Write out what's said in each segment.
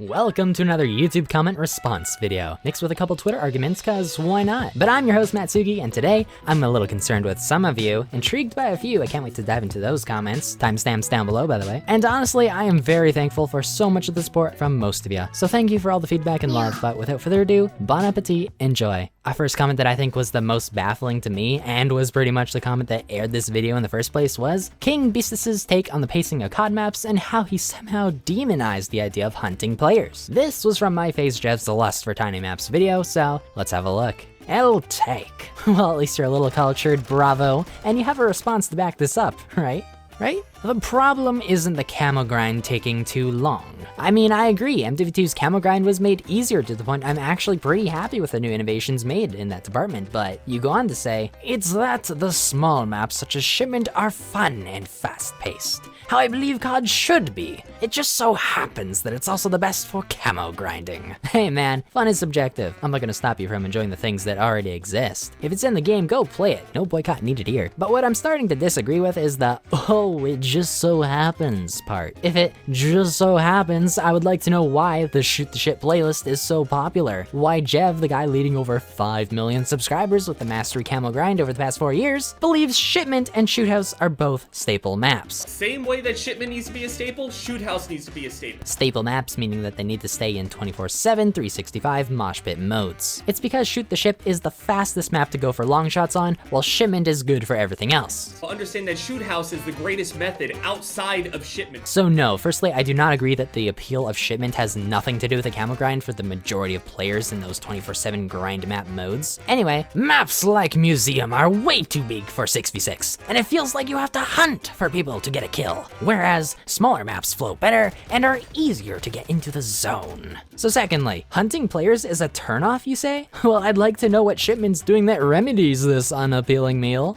Welcome to another YouTube comment response video, mixed with a couple Twitter arguments, cause why not? But I'm your host Mattsuki, and today, I'm a little concerned with some of you, intrigued by a few. I can't wait to dive into those comments, timestamps down below by the way. And honestly, I am very thankful for so much of the support from most of you. So thank you for all the feedback and love, but without further ado, bon appetit, enjoy. Our first comment that I think was the most baffling to me, and was pretty much the comment that aired this video in the first place, was King Beastus' take on the pacing of COD maps and how he somehow demonized the idea of hunting players. This was from my face Jev's Lust for Tiny Maps video, so let's have a look. I'll take. Well, at least you're a little cultured, bravo, and you have a response to back this up, right? Right? The problem isn't the camo grind taking too long. I mean, I agree, MWII's camo grind was made easier to the point I'm actually pretty happy with the new innovations made in that department, but you go on to say, it's that the small maps such as Shipment are fun and fast-paced. How I believe COD should be. It just so happens that it's also the best for camo grinding. Hey man, fun is subjective. I'm not gonna stop you from enjoying the things that already exist. If it's in the game, go play it. No boycott needed here. But what I'm starting to disagree with is the, oh, it just so happens part. If it just so happens, I would like to know why the Shoot the Shit playlist is so popular. Why Jev, the guy leading over 5 million subscribers with the Mastery Camo grind over the past 4 years, believes Shipment and Shoot House are both staple maps. Same way that Shipment needs to be a staple, Shoot House needs to be a staple. Staple maps meaning that they need to stay in 24/7, 365 mosh pit modes. It's because Shoot the Ship is the fastest map to go for long shots on, while Shipment is good for everything else. I'll understand that Shoot House is the greatest method outside of Shipment. So no, firstly, I do not agree that the appeal of Shipment has nothing to do with the camo grind for the majority of players in those 24/7 grind map modes. Anyway, maps like Museum are way too big for 6v6, and it feels like you have to hunt for people to get a kill, whereas smaller maps flow better and are easier to get into the zone. So secondly, hunting players is a turnoff, you say? Well, I'd like to know what Shipment's doing that remedies this unappealing meal.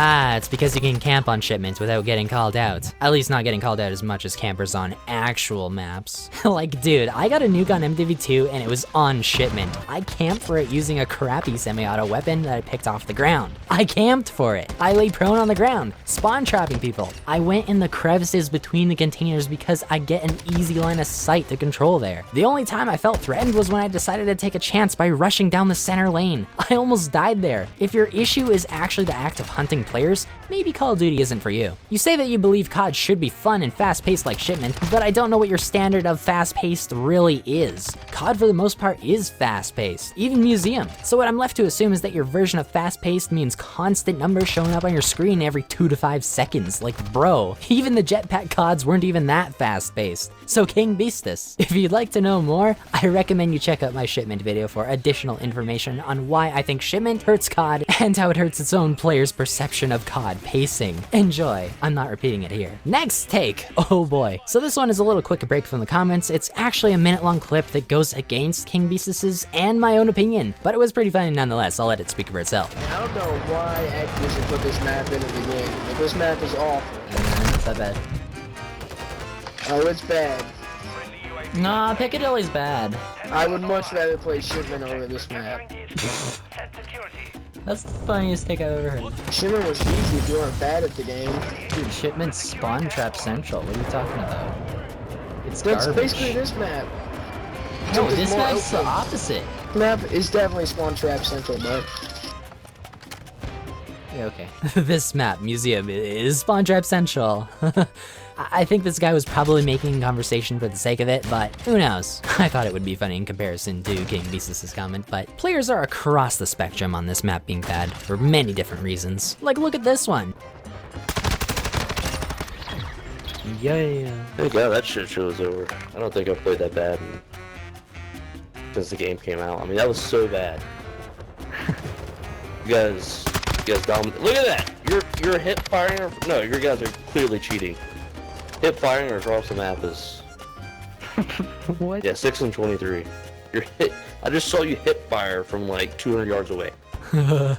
Ah, it's because you can camp on Shipment without getting called out. At least not getting called out as much as campers on actual maps. Like, dude, I got a nuke on MWII and it was on Shipment. I camped for it using a crappy semi-auto weapon that I picked off the ground. I camped for it. I lay prone on the ground, spawn trapping people. I went in the crevices between the containers because I get an easy line of sight to control there. The only time I felt threatened was when I decided to take a chance by rushing down the center lane. I almost died there. If your issue is actually the act of hunting players, maybe Call of Duty isn't for you. You say that you believe COD should be fun and fast-paced like Shipment, but I don't know what your standard of fast-paced really is. COD for the most part is fast-paced, even Museum. So what I'm left to assume is that your version of fast-paced means constant numbers showing up on your screen every 2 to 5 seconds. Like bro, even the jetpack CODs weren't even that fast-paced. So King Beastus, if you'd like to know more, I recommend you check out my Shipment video for additional information on why I think Shipment hurts COD and how it hurts its own players' perception of COD pacing. Enjoy. I'm not repeating it here. Next take. Oh boy. So this one is a little quick break from the comments. It's actually a minute-long clip that goes against King Beastus's and my own opinion, but it was pretty funny nonetheless. I'll let it speak for itself. I don't know why Activision put this map into the game, but this map is awful. It's not bad. Oh, it's bad. Nah, Piccadilly's bad. I would much rather play Shipment over this map. That's the funniest take I've ever heard. Shipment was easy if you weren't bad at the game. Dude, Shipment's spawn trap central. What are you talking about? It's That's garbage. basically this map. No, It's this more map's the open. opposite. Map is definitely spawn trap central, but Yeah, okay. This map, Museum, is spawn trap central. I think this guy was probably making conversation for the sake of it, but who knows? I thought it would be funny in comparison to King Beastus' comment, but players are across the spectrum on this map being bad for many different reasons. Like, look at this one. Yeah. Thank God that shit show was over. I don't think I've played that bad since the game came out. I mean, that was so bad. You guys dominate. Look at that! You're hip firing. No, your guys are clearly cheating. Hip firing across the map is. What? Yeah, 6 and 23. You're hit. I just saw you hip fire from like 200 yards away.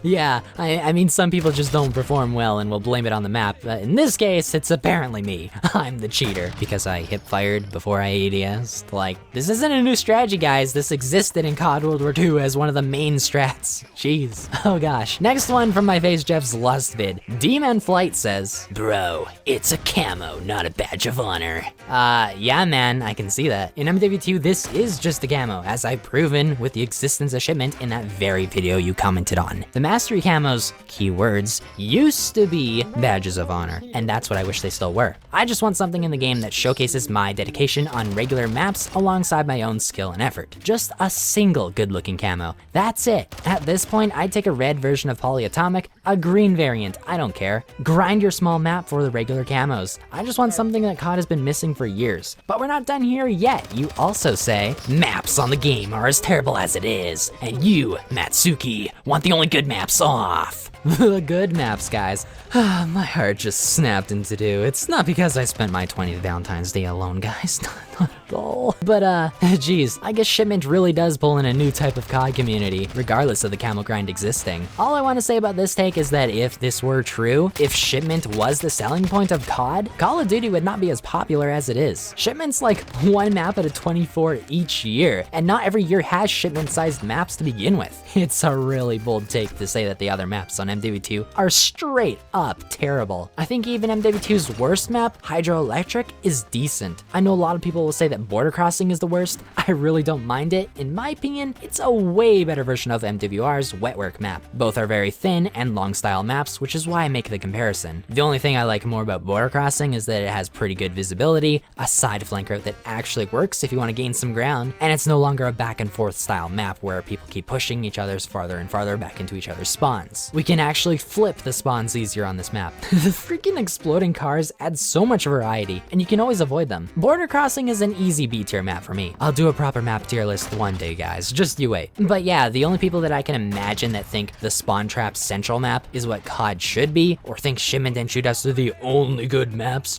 Yeah, I mean, some people just don't perform well and will blame it on the map. In this case, it's apparently me. I'm the cheater because I hip fired before I ADS'd. Like, this isn't a new strategy, guys. This existed in COD World War II as one of the main strats. Jeez. Oh gosh. Next one from my face Jeff's Lust vid. Demon Flight says, bro, it's a camo, not a badge of honor. Yeah, man, I can see that. In MWII, this is just a camo, as I've proven with the existence of shipment in that very video you commented on. The mastery camos, keywords, used to be badges of honor, and that's what I wish they still were. I just want something in the game that showcases my dedication on regular maps alongside my own skill and effort. Just a single good looking camo. That's it. At this point, I'd take a red version of Polyatomic, a green variant, I don't care. Grind your small map for the regular camos. I just want something that COD has been missing for years. But we're not done here yet. You also say, maps on the game are as terrible as it is, and you, Mattsuki, want the only good maps off. The good maps, guys. My heart just snapped into two. It's not because I spent my 20th Valentine's Day alone, guys. Not at all. But geez, I guess shipment really does pull in a new type of COD community, regardless of the camo grind existing. All I want to say about this take is that if this were true, if shipment was the selling point of COD, Call of Duty would not be as popular as it is. Shipment's like one map out of 24 each year, and not every year has shipment-sized maps to begin with. It's a really bold take to say that the other maps on MWII are straight up terrible. I think even MWII's worst map, Hydroelectric, is decent. I know a lot of people will say that Border Crossing is the worst. I really don't mind it. In my opinion, it's a way better version of MWR's Wetwork map. Both are very thin and long style maps, which is why I make the comparison. The only thing I like more about Border Crossing is that it has pretty good visibility, a side flank route that actually works if you want to gain some ground, and it's no longer a back and forth style map where people keep pushing each other's farther and farther back into each other's spawns. We can actually flip the spawns easier on this map. The freaking exploding cars add so much variety, and you can always avoid them. Border Crossing is an easy B tier map for me. I'll do a proper map tier list one day, guys, just you wait. But yeah, the only people that I can imagine that think the Spawn Trap Central map is what COD should be, or think Shipment and Shootouts are the only good maps,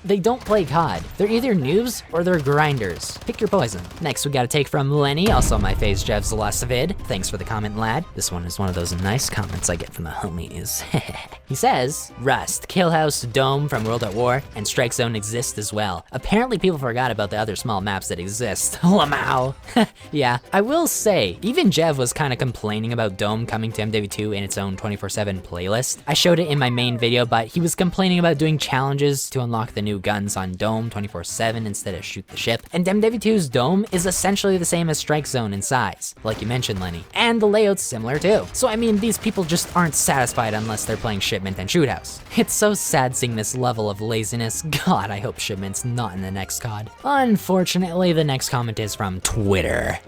they don't play COD. They're either noobs or they're grinders. Pick your poison. Next, we got a take from Lenny, also my face Jev's Last vid. Thanks for the comment, lad. This one is one of those nice comments I get from the homies. He says, Rust, Killhouse, Dome from World at War, and Strike Zone exist as well. Apparently people forgot about the other small maps that exist. Lamau. Yeah, I will say, even Jev was kind of complaining about Dome coming to MWII in its own 24/7 playlist. I showed it in my main video, but he was complaining about doing challenges to unlock the new guns on Dome 24/7 instead of shoot the ship. And MWII's Dome is essentially the same as Strike Zone in size, like you mentioned, Lenny. And the layout's similar too. So I mean, these people just aren't satisfied unless they're playing Shipment and Shoothouse. It's so sad seeing this level of laziness. God, I hope Shipment's not in the next COD. Unfortunately, the next comment is from Twitter.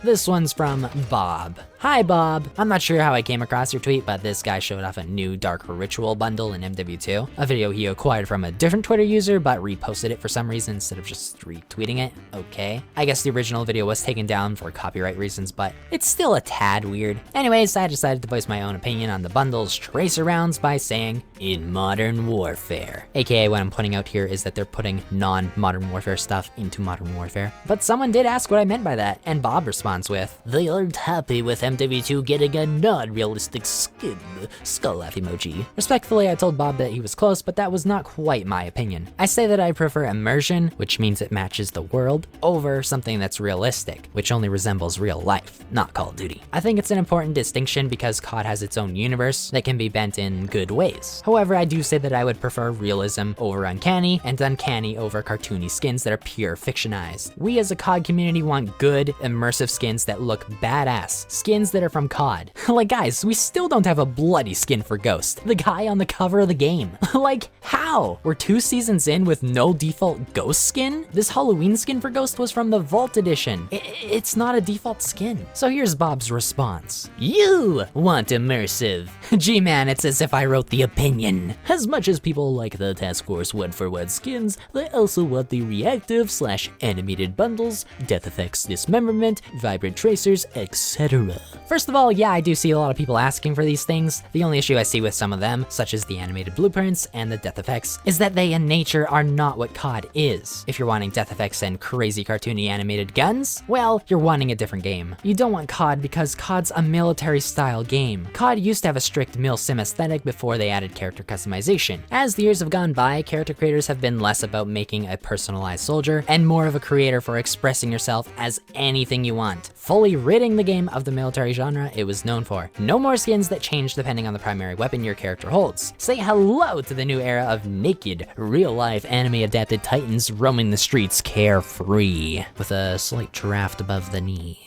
This one's from Bob. Hi Bob, I'm not sure how I came across your tweet, but this guy showed off a new Dark Ritual bundle in MW2, a video he acquired from a different Twitter user but reposted it for some reason instead of just retweeting it. Okay, I guess the original video was taken down for copyright reasons, but it's still a tad weird. Anyways, I decided to voice my own opinion on the bundle's tracer rounds by saying, in Modern Warfare. AKA what I'm pointing out here is that they're putting non-Modern Warfare stuff into Modern Warfare. But someone did ask what I meant by that, and Bob responds with, they aren't happy with MW2 getting a non-realistic skin, skull laugh emoji. Respectfully, I told Bob that he was close, but that was not quite my opinion. I say that I prefer immersion, which means it matches the world, over something that's realistic, which only resembles real life, not Call of Duty. I think it's an important distinction because COD has its own universe that can be bent in good ways. However, I do say that I would prefer realism over uncanny, and uncanny over cartoony skins that are pure fictionized. We as a COD community want good, immersive skins that look badass, skins that are from COD. Like guys, we still don't have a bloody skin for Ghost, the guy on the cover of the game. Like, how? We're 2 seasons in with no default Ghost skin? This Halloween skin for Ghost was from the Vault Edition. It's not a default skin. So here's Bob's response. You want immersive. G-man, it's as if I wrote the opinion. As much as people like the Task Force word-for-word skins, they also want the reactive/animated bundles, death effects, dismemberment, vibrant tracers, etc. First of all, yeah, I do see a lot of people asking for these things. The only issue I see with some of them, such as the animated blueprints and the death effects, is that they in nature are not what COD is. If you're wanting death effects and crazy cartoony animated guns, well, you're wanting a different game. You don't want COD because COD's a military style game. COD used to have a strict mil-sim aesthetic before they added character customization. As the years have gone by, character creators have been less about making a personalized soldier and more of a creator for expressing yourself as anything you want, fully ridding the game of the military genre it was known for. No more skins that change depending on the primary weapon your character holds. Say hello to the new era of naked, real-life anime-adapted titans roaming the streets carefree, with a slight draft above the knee.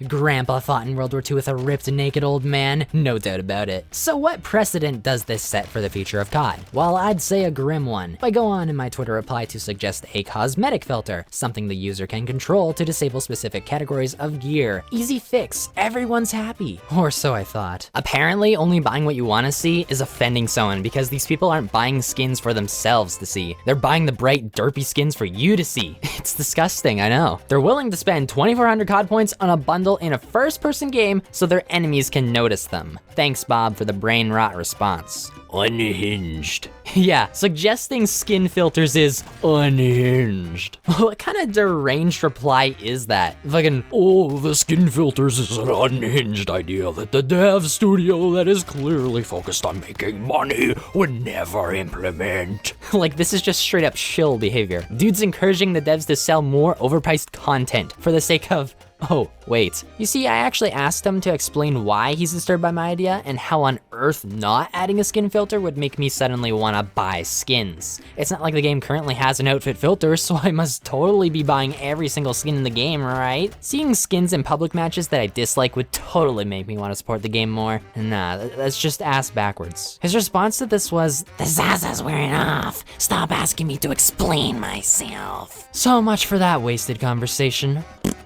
Grandpa fought in World War II with a ripped naked old man, no doubt about it. So what precedent does this set for the future of COD? Well, I'd say a grim one. I go on in my Twitter reply to suggest a cosmetic filter, something the user can control to disable specific categories of gear. Easy fix, everyone's happy. Or so I thought. Apparently, only buying what you want to see is offending someone because these people aren't buying skins for themselves to see. They're buying the bright, derpy skins for you to see. It's disgusting, I know. They're willing to spend 2,400 COD points on a bundle in a first-person game so their enemies can notice them. Thanks, Bob, for the brain rot response. Unhinged. Yeah, suggesting skin filters is unhinged. What kind of deranged reply is that? Fucking, oh, the skin filters is an unhinged idea that the dev studio that is clearly focused on making money would never implement. Like, this is just straight up shill behavior. Dude's encouraging the devs to sell more overpriced content for the sake of, oh, wait. You see, I actually asked him to explain why he's disturbed by my idea and how on earth not adding a skin filter would make me suddenly want to buy skins. It's not like the game currently has an outfit filter, so I must totally be buying every single skin in the game, right? Seeing skins in public matches that I dislike would totally make me want to support the game more. Nah, that's just ass backwards. His response to this was, "The Zaza's wearing off. Stop asking me to explain myself." So much for that wasted conversation.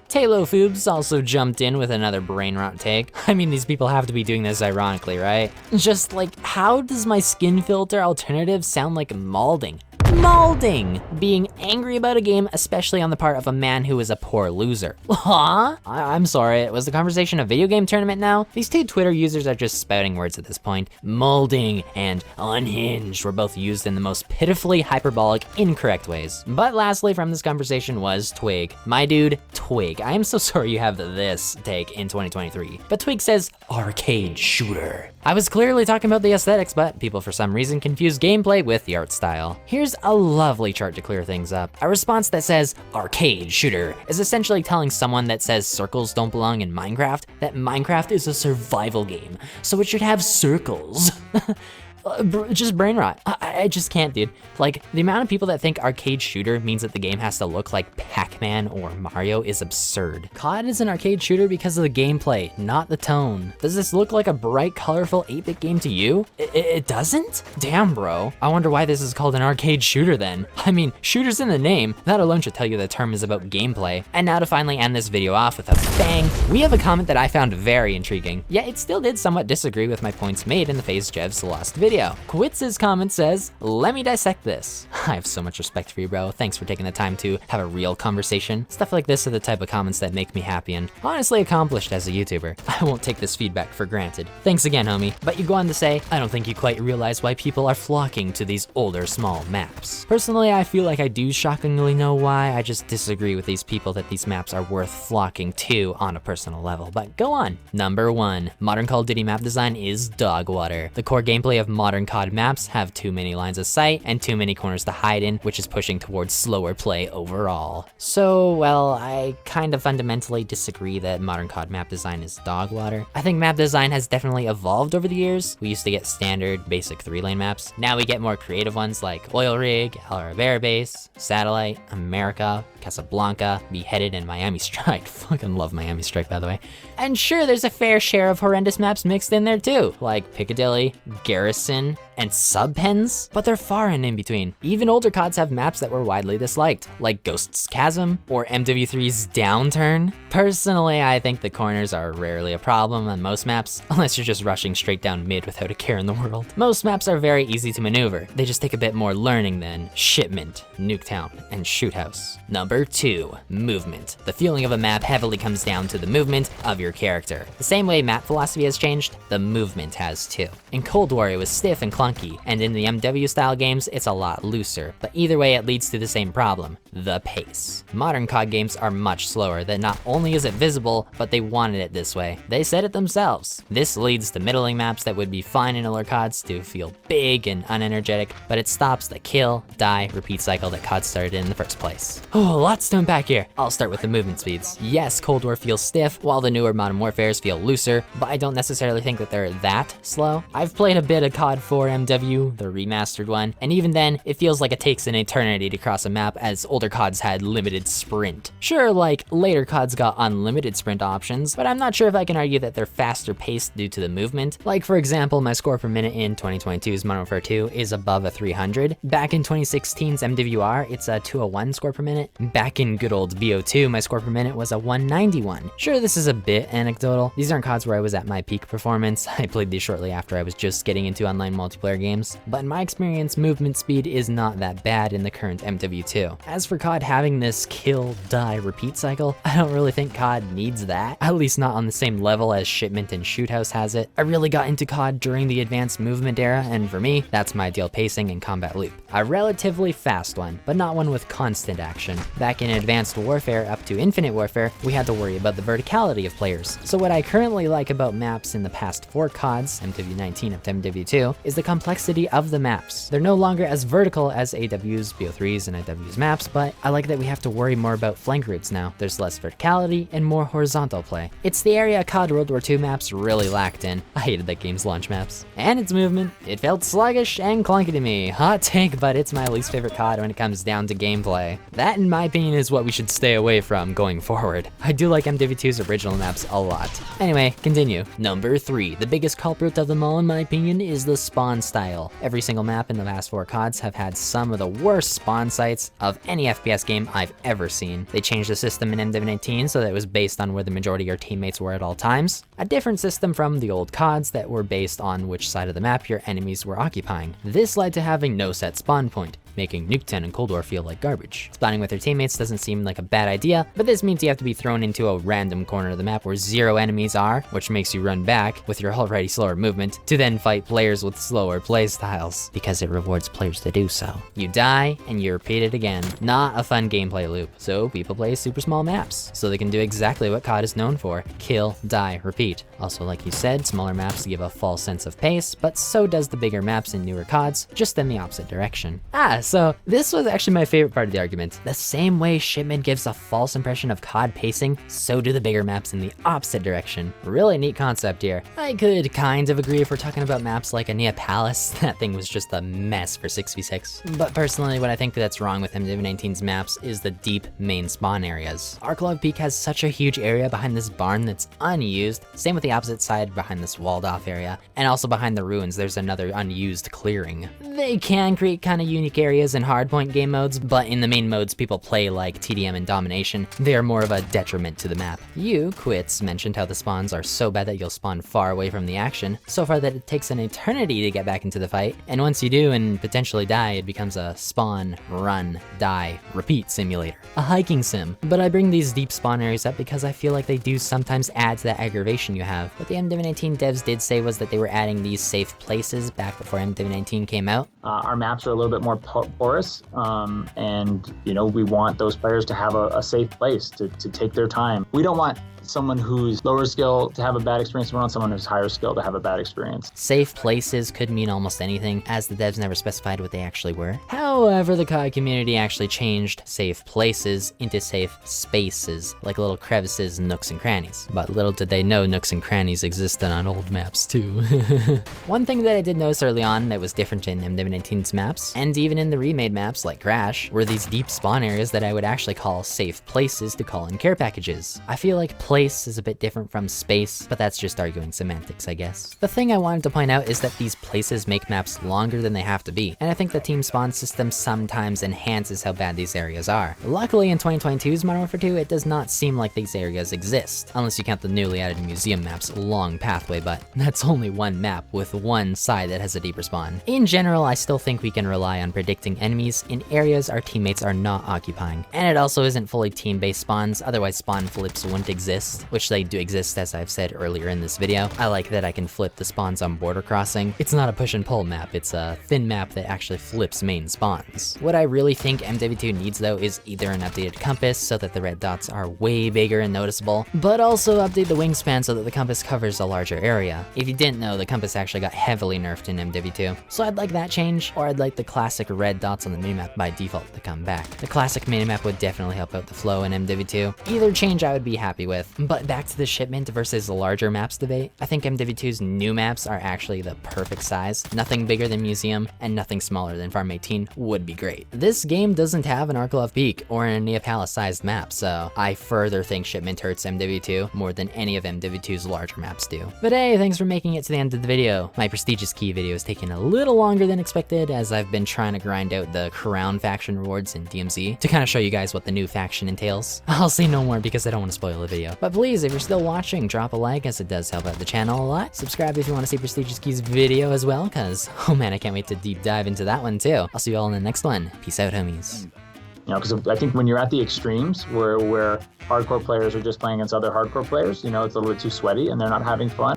Taylo Foobs also jumped in with another brain rot take. I mean, these people have to be doing this ironically, right? Just like, how does my skin filter alternative sound like MALDING? MALDING! Being angry about a game, especially on the part of a man who is a poor loser. Huh? I'm sorry, was the conversation a video game tournament now? These two Twitter users are just spouting words at this point. MALDING and unhinged were both used in the most pitifully hyperbolic, incorrect ways. But lastly from this conversation was Twig. My dude, Twig. I am so sorry you have this take in 2023. But Twig says, arcade shooter. I was clearly talking about the aesthetics, but people for some reason confuse gameplay with the art style. Here's a lovely chart to clear things up. A response that says arcade shooter is essentially telling someone that says circles don't belong in Minecraft that Minecraft is a survival game, so it should have circles. Just brain rot. I just can't, dude. Like, the amount of people that think arcade shooter means that the game has to look like Pac-Man or Mario is absurd. COD is an arcade shooter because of the gameplay, not the tone. Does this look like a bright, colorful 8-bit game to you? It doesn't? Damn, bro. I wonder why this is called an arcade shooter then. I mean, shooter's in the name. That alone should tell you the term is about gameplay. And now to finally end this video off with a bang, we have a comment that I found very intriguing, yet it still did somewhat disagree with my points made in the FaZe Jev's last video. Quitz's comment says, let me dissect this. I have so much respect for you, bro. Thanks for taking the time to have a real conversation. Stuff like this are the type of comments that make me happy and honestly accomplished as a YouTuber. I won't take this feedback for granted. Thanks again, homie. But you go on to say, I don't think you quite realize why people are flocking to these older, small maps. Personally, I feel like I do shockingly know why. I just disagree with these people that these maps are worth flocking to on a personal level. But go on. Number 1, modern Call of Duty map design is Dogwater. The core gameplay of modern COD maps have too many lines of sight and too many corners to hide in, which is pushing towards slower play overall. So, well, I kind of fundamentally disagree that modern COD map design is Dogwater. I think map design has definitely evolved over the years. We used to get standard, basic 3-lane maps. Now we get more creative ones like Oil Rig, El Rivera Base, Satellite, America, Casablanca, Beheaded, and Miami Strike. Fucking love Miami Strike, by the way. And sure, there's a fair share of horrendous maps mixed in there too, like Piccadilly, Garrison, and subpens, but they're far and in between. Even older CODs have maps that were widely disliked, like Ghost's Chasm or MW3's Downturn. Personally, I think the corners are rarely a problem on most maps, unless you're just rushing straight down mid without a care in the world. Most maps are very easy to maneuver. They just take a bit more learning than Shipment, Nuketown, and Shoot House. Number 2, movement. The feeling of a map heavily comes down to the movement of your character. The same way map philosophy has changed, the movement has too. In Cold War, it was stiff and clunky, and in the MW style games, it's a lot looser. But either way, it leads to the same problem, the pace. Modern COD games are much slower, that not only is it visible, but they wanted it this way. They said it themselves. This leads to middling maps that would be fine in older CODs to feel big and unenergetic, but it stops the kill, die, repeat cycle that COD started in the first place. Oh, lots to unpack here. I'll start with the movement speeds. Yes, Cold War feels stiff, while the newer Modern Warfares feel looser, but I don't necessarily think that they're that slow. I've played a bit of COD 4 MW, the remastered one, and even then, it feels like it takes an eternity to cross a map as older CODs had limited sprint. Sure, like later CODs got unlimited sprint options, but I'm not sure if I can argue that they're faster paced due to the movement. Like for example, my score per minute in 2022's Modern Warfare 2 is above a 300. Back in 2016's MWR, it's a 201 score per minute. Back in good old BO2, my score per minute was a 191. Sure, this is a bit anecdotal. These aren't CODs where I was at my peak performance. I played these shortly after I was just getting into online multiplayer games, but in my experience, movement speed is not that bad in the current MW2. As for COD having this kill, die, repeat cycle, I don't really think COD needs that, at least not on the same level as Shipment and Shoot House has it. I really got into COD during the advanced movement era, and for me, that's my ideal pacing and combat loop. A relatively fast one, but not one with constant action. Back in Advanced Warfare up to Infinite Warfare, we had to worry about the verticality of players. So what I currently like about maps in the past 4 CODs, MW19 up to MW2, is the complexity of the maps. They're no longer as vertical as AW's, BO3's, and IW's maps, but I like that we have to worry more about flank routes now. There's less verticality and more horizontal play. It's the area COD World War II maps really lacked in. I hated that game's launch maps. And its movement. It felt sluggish and clunky to me. Hot take, but it's my least favorite COD when it comes down to gameplay. That, in my opinion, is what we should stay away from going forward. I do like MW2's original maps a lot. Anyway, continue. Number 3, the biggest culprit of them all, in my opinion, is the spawn style. Every single map in the past 4 CODs have had some of the worst spawn sites of any FPS game I've ever seen. They changed the system in MW19 so that it was based on where the majority of your teammates were at all times. A different system from the old CODs that were based on which side of the map your enemies were occupying. This led to having no set spawn point, making Nuketown and Cold War feel like garbage. Spawning with your teammates doesn't seem like a bad idea, but this means you have to be thrown into a random corner of the map where 0 enemies are, which makes you run back with your already slower movement to then fight players with slower playstyles, because it rewards players to do so. You die, and you repeat it again. Not a fun gameplay loop, so people play super small maps, so they can do exactly what COD is known for: kill, die, repeat. Also, like you said, smaller maps give a false sense of pace, but so does the bigger maps in newer CODs, just in the opposite direction. So this was actually my favorite part of the argument. The same way Shipment gives a false impression of COD pacing, so do the bigger maps in the opposite direction. Really neat concept here. I could kind of agree if we're talking about maps like Ania Palace. That thing was just a mess for 6v6. But personally, what I think that's wrong with MW19's maps is the deep main spawn areas. Arklog Peak has such a huge area behind this barn that's unused. Same with the opposite side behind this walled off area. And also behind the ruins, there's another unused clearing. They can create kind of unique areas in hardpoint game modes, but in the main modes people play like TDM and Domination, they are more of a detriment to the map. You, Quits, mentioned how the spawns are so bad that you'll spawn far away from the action, so far that it takes an eternity to get back into the fight, and once you do and potentially die, it becomes a spawn, run, die, repeat simulator. A hiking sim. But I bring these deep spawn areas up because I feel like they do sometimes add to that aggravation you have. What the MW19 devs did say was that they were adding these safe places back before MW19 came out. Our maps are a little bit more porous, and we want those players to have a safe place to take their time. We don't want someone who's lower skill to have a bad experience. We want someone who's higher skill to have a bad experience. Safe places could mean almost anything, as the devs never specified what they actually were. However, the COD community actually changed safe places into safe spaces, like little crevices, nooks, and crannies. But little did they know nooks and crannies existed on old maps too. One thing that I did notice early on that was different in MW19's maps, and even in the remade maps like Crash, were these deep spawn areas that I would actually call safe places to call in care packages. I feel like place is a bit different from space, but that's just arguing semantics, I guess. The thing I wanted to point out is that these places make maps longer than they have to be, and I think the team spawn system sometimes enhances how bad these areas are. Luckily in 2022's Modern Warfare 2, it does not seem like these areas exist, unless you count the newly added museum map's long pathway, but that's only one map with one side that has a deeper spawn. In general, I still think we can rely on predicting enemies in areas our teammates are not occupying, and it also isn't fully team-based spawns, otherwise spawn flips wouldn't exist, which they do exist as I've said earlier in this video. I like that I can flip the spawns on border crossing. It's not a push and pull map, it's a thin map that actually flips main spawns. What I really think MW2 needs though is either an updated compass so that the red dots are way bigger and noticeable, but also update the wingspan so that the compass covers a larger area. If you didn't know, the compass actually got heavily nerfed in MW2, so I'd like that change, or I'd like the classic red dots on the minimap by default to come back. The classic minimap would definitely help out the flow in MW2. Either change I would be happy with. But back to the shipment versus the larger maps debate, I think MW2's new maps are actually the perfect size. Nothing bigger than Museum, and nothing smaller than Farm 18 would be great. This game doesn't have an Arklov Peak or an Neapolis sized map, so I further think shipment hurts MW2 more than any of MW2's larger maps do. But hey, thanks for making it to the end of the video. My prestigious key video is taking a little longer than expected as I've been trying to grind out the Crown faction rewards in DMZ to kind of show you guys what the new faction entails. I'll say no more because I don't want to spoil the video. But please, if you're still watching, drop a like as it does help out the channel a lot. Subscribe if you want to see Prestigious Key's video as well, cause oh man, I can't wait to deep dive into that one too. I'll see you all in the next one. Peace out, homies. You know, because I think when you're at the extremes where hardcore players are just playing against other hardcore players, you know, it's a little bit too sweaty and they're not having fun.